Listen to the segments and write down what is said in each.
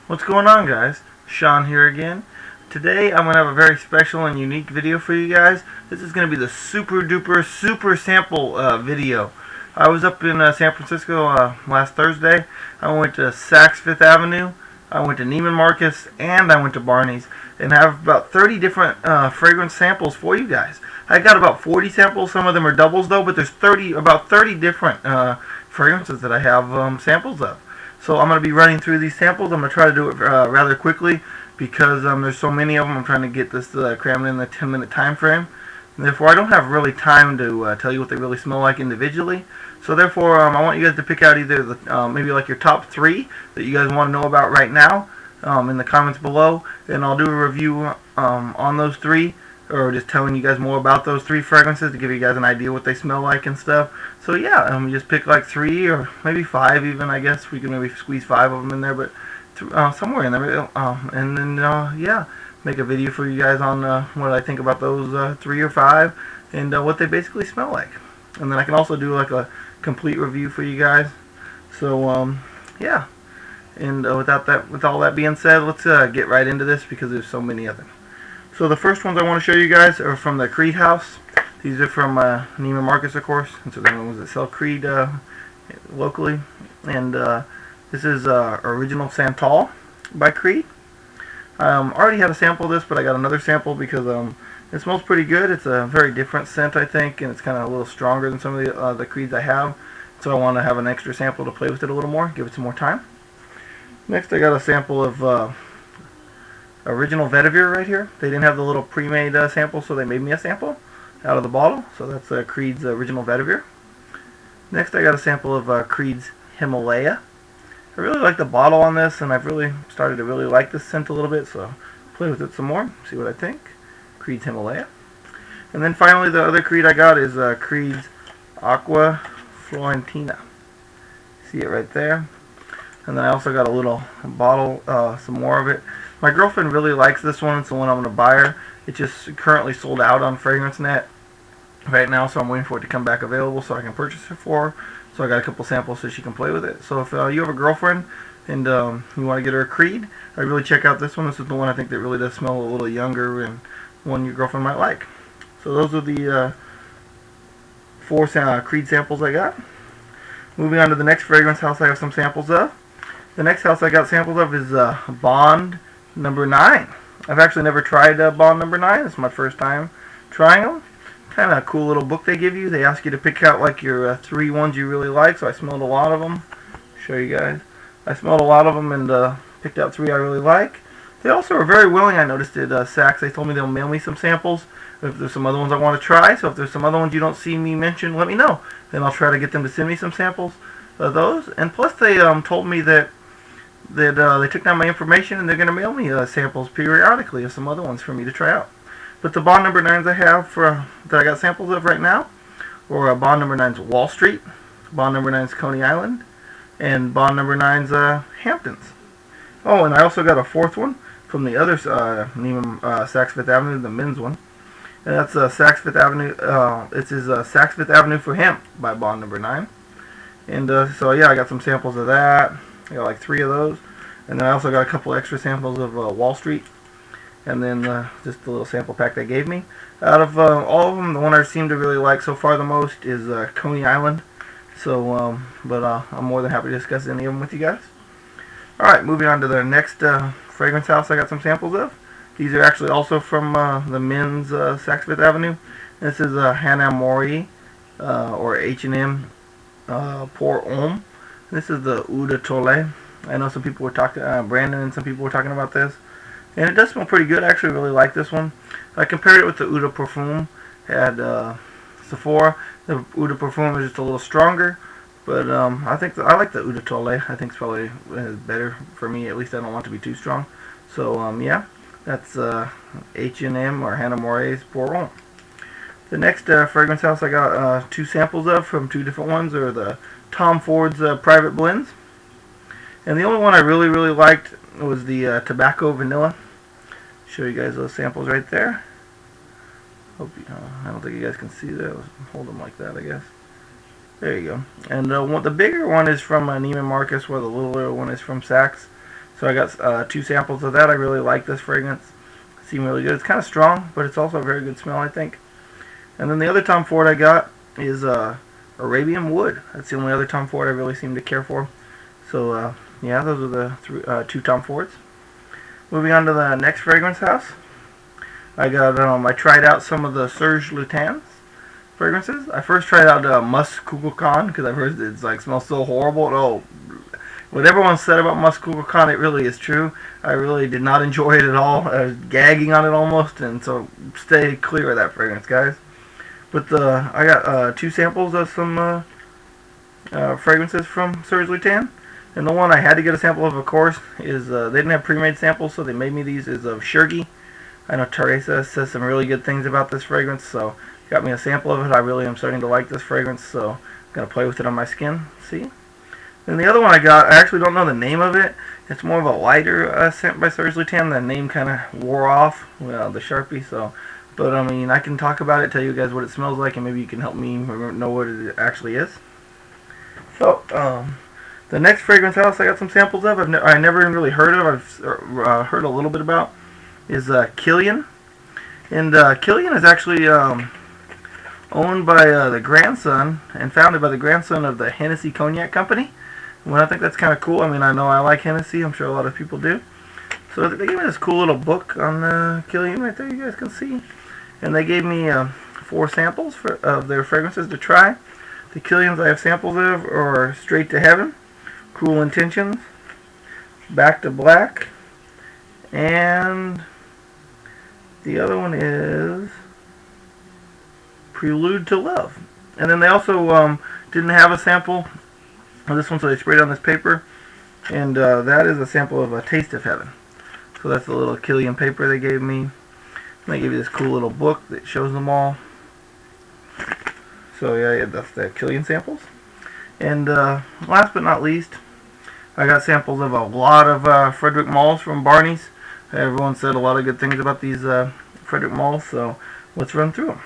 What's going on, guys? Sean here again. Today I'm going to have a very special and unique video for you guys. This is going to be the super duper super sample video. I was up in San Francisco last Thursday. I went to Saks Fifth Avenue, I went to Neiman Marcus, and I went to Barney's, and I have about 30 different fragrance samples for you guys. I got about 40 samples. Some of them are doubles though, but there's about 30 different fragrances that I have samples of. So I'm going to be running through these samples. I'm going to try to do it rather quickly because there's so many of them. I'm trying to get this crammed in the 10-minute time frame. And therefore, I don't have really time to tell you what they really smell like individually. So therefore, I want you guys to pick out either maybe like your top 3 that you guys want to know about right now in the comments below. And I'll do a review on those 3, or just telling you guys more about those 3 fragrances to give you guys an idea what they smell like and stuff. So yeah, just pick like 3 or maybe 5 even, I guess. We can maybe squeeze 5 of them in there, but somewhere in there. And then, yeah, make a video for you guys on what I think about those 3 or 5 and what they basically smell like. And then I can also do like a complete review for you guys. So, yeah. And with all that being said, let's get right into this because there's so many of them. So the first ones I want to show you guys are from the Creed house. These are from Neiman Marcus, of course, and so they're the ones that sell Creed locally. And this is Original Santal by Creed. I already had a sample of this, but I got another sample because it smells pretty good. It's a very different scent, I think, and it's kind of a little stronger than some of the Creeds I have. So I want to have an extra sample to play with it a little more, give it some more time. Next, I got a sample of Original Vetiver right here. They didn't have the little pre-made sample, so they made me a sample out of the bottle. So that's Creed's Original Vetiver. Next, I got a sample of Creed's Himalaya. I really like the bottle on this, and I've really started to really like this scent a little bit, so play with it some more, see what I think. Creed's Himalaya. And then finally, the other Creed I got is Creed's Acqua Fiorentina. See it right there. And then I also got a little bottle, some more of it. My girlfriend really likes this one. It's the one I'm going to buy her. It's just currently sold out on FragranceNet right now, so I'm waiting for it to come back available so I can purchase it for her. So I got a couple samples so she can play with it. So if you have a girlfriend and you want to get her a Creed, I really check out this one. This is the one I think that really does smell a little younger and one your girlfriend might like. So those are the 4 Creed samples I got. Moving on to the next fragrance house I have some samples of. The next house I got samples of is Bond Number 9. I've actually never tried Bond Number 9. It's my first time trying them. Kind of a cool little book they give you. They ask you to pick out like your 3 ones you really like. So I smelled a lot of them. Show you guys. I smelled a lot of them and picked out 3 I really like. They also are very willing. I noticed at Saks. They told me they'll mail me some samples if there's some other ones I want to try. So if there's some other ones you don't see me mention, let me know. Then I'll try to get them to send me some samples of those. And plus they told me that they took down my information and they're going to mail me samples periodically of some other ones for me to try out. But the Bond Number 9s I have that I got samples of right now are Bond Number 9's Wall Street, Bond Number 9's Coney Island, and Bond Number 9's Hamptons. Oh, and I also got a 4th one from the other Neiman Saks Fifth Avenue, the men's one. And that's Saks Fifth Avenue. It is Saks Fifth Avenue for Hemp by Bond Number 9. And so yeah, I got some samples of that. I got like 3 of those. And then I also got a couple extra samples of Wall Street. And then just a little sample pack they gave me. Out of all of them, the one I seem to really like so far the most is Coney Island. So, but I'm more than happy to discuss any of them with you guys. Alright, moving on to the next fragrance house I got some samples of. These are actually also from the men's Saks Fifth Avenue. This is Hanae Mori, or H&M Pour Homme. This is the Eau de Toilette. I know some people were talking, Brandon and some people were talking about this. And it does smell pretty good. I actually really like this one. I compared it with the Eau de Parfum at Sephora. The Eau de Parfum is just a little stronger. But I think I like the Eau de Toilette. I think it's probably better for me. At least I don't want it to be too strong. So yeah, that's H&M or Hanae Mori's Pour Homme. The next fragrance house I got 2 samples of from 2 different ones are the Tom Ford's Private Blends. And the only one I really liked was the Tobacco Vanilla. Show you guys those samples right there. Hope I don't think you guys can see that. Let's hold them like that, I guess. There you go. And the bigger one is from Neiman Marcus, while the littler one is from Saks. So I got 2 samples of that. I really like this fragrance. It seems really good. It's kind of strong, but it's also a very good smell, I think. And then the other Tom Ford I got is Arabian Wood. That's the only other Tom Ford I really seem to care for. So yeah, those are the 2 Tom Fords. Moving on to the next fragrance house. I got I tried out some of the Serge Lutens fragrances. I first tried out Musc Ravageur because I've heard it like smells so horrible. Oh, what everyone said about Musc Ravageur, it really is true. I really did not enjoy it at all. I was gagging on it almost, and so stay clear of that fragrance, guys. But I got 2 samples of some fragrances from Serge Lutens. And the one I had to get a sample of course, is they didn't have pre-made samples, so they made me these. Is of Chergui. I know Teresa says some really good things about this fragrance, so got me a sample of it. I really am starting to like this fragrance, so I'm going to play with it on my skin. See? Then the other one I got, I actually don't know the name of it. It's more of a lighter scent by Serge Lutens. The name kind of wore off, well, the Sharpie, so... But, I mean, I can talk about it, tell you guys what it smells like, and maybe you can help me know what it actually is. So, the next fragrance house I got some samples of, I never even really heard of, I've heard a little bit about, is Kilian. And Kilian is actually owned by the grandson, and founded by the grandson of the Hennessy Cognac Company. Well, I think that's kind of cool. I mean, I know I like Hennessy, I'm sure a lot of people do. So they gave me this cool little book on Kilian right there, you guys can see. And they gave me 4 samples of their fragrances to try. The Kilians I have samples of are Straight to Heaven, Cruel Intentions, Back to Black, and the other one is Prelude to Love. And then they also didn't have a sample of this one, so they sprayed it on this paper. And that is a sample of a Taste of Heaven. So that's the little Kilian paper they gave me. And they gave you this cool little book that shows them all. So yeah, that's the Kilian samples. And last but not least, I got samples of a lot of Frederic Malle from Barney's. Everyone said a lot of good things about these Frederic Malle, so let's run through them.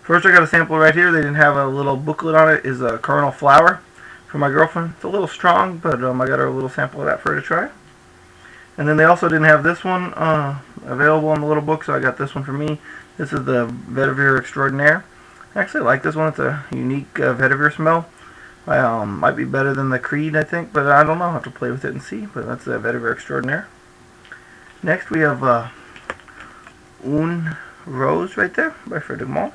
First I got a sample right here. They didn't have a little booklet on it. Is a Carnal Flower for my girlfriend. It's a little strong, but I got her a little sample of that for her to try. And then they also didn't have this one available in the little book, so I got this one for me. This is the Vetiver Extraordinaire. I actually like this one. It's a unique vetiver smell. Might be better than the Creed, I think, but I don't know. I'll have to play with it and see. But that's the Vetiver Extraordinaire. Next we have Une Rose right there by Frederic Malle.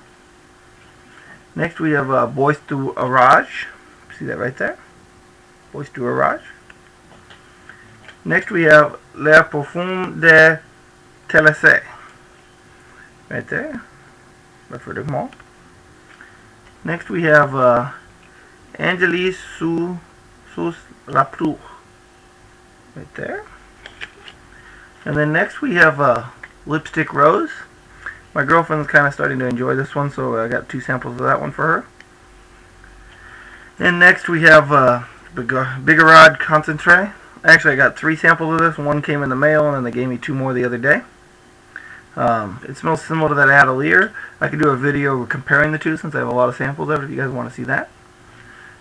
Next we have Bois D'Orage. See that right there? Bois D'Orage. Next we have Parfum De Therese. Right there. By Frederic Malle. Next we have Angeliques Sous La Pluie. Right there. And then next we have Lipstick Rose. My girlfriend's kind of starting to enjoy this one, so I got 2 samples of that one for her. And next we have Bigarade Concentree. Actually, I got 3 samples of this. One came in the mail, and then they gave me 2 more the other day. It smells similar to that Atelier. I could do a video comparing the 2 since I have a lot of samples of it if you guys want to see that.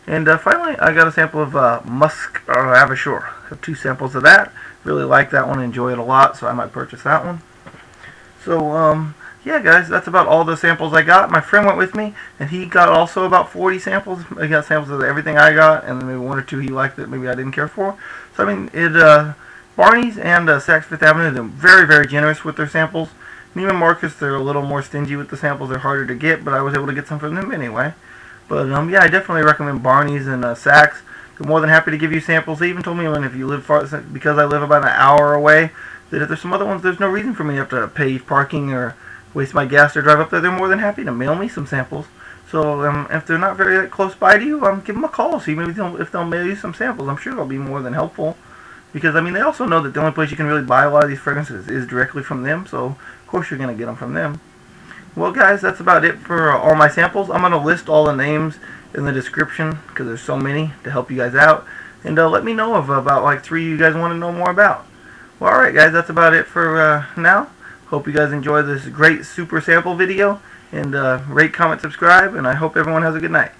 And finally, I got a sample of Musc Ravageur. I have 2 samples of that. Really like that one, enjoy it a lot, so I might purchase that one. So, yeah, guys, that's about all the samples I got. My friend went with me, and he got also about 40 samples. He got samples of everything I got, and then maybe 1 or 2 he liked that maybe I didn't care for. So, I mean, Barney's and Saks Fifth Avenue, they're very, very generous with their samples. Neiman Marcus, they're a little more stingy with the samples. They're harder to get, but I was able to get some from them anyway. But, yeah, I definitely recommend Barney's and Saks. They're more than happy to give you samples. They even told me when if you live far, because I live about an hour away, that if there's some other ones, there's no reason for me to have to pay parking or waste my gas to drive up there. They're more than happy to mail me some samples. So if they're not very close by to you, give them a call. See maybe if they'll mail you some samples. I'm sure they'll be more than helpful. Because, I mean, they also know that the only place you can really buy a lot of these fragrances is directly from them. So, of course, you're going to get them from them. Well, guys, that's about it for all my samples. I'm going to list all the names in the description because there's so many to help you guys out. And let me know of about like 3 you guys want to know more about. Well, alright, guys, that's about it for now. Hope you guys enjoy this great super sample video. And rate, comment, subscribe. And I hope everyone has a good night.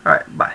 Alright, bye.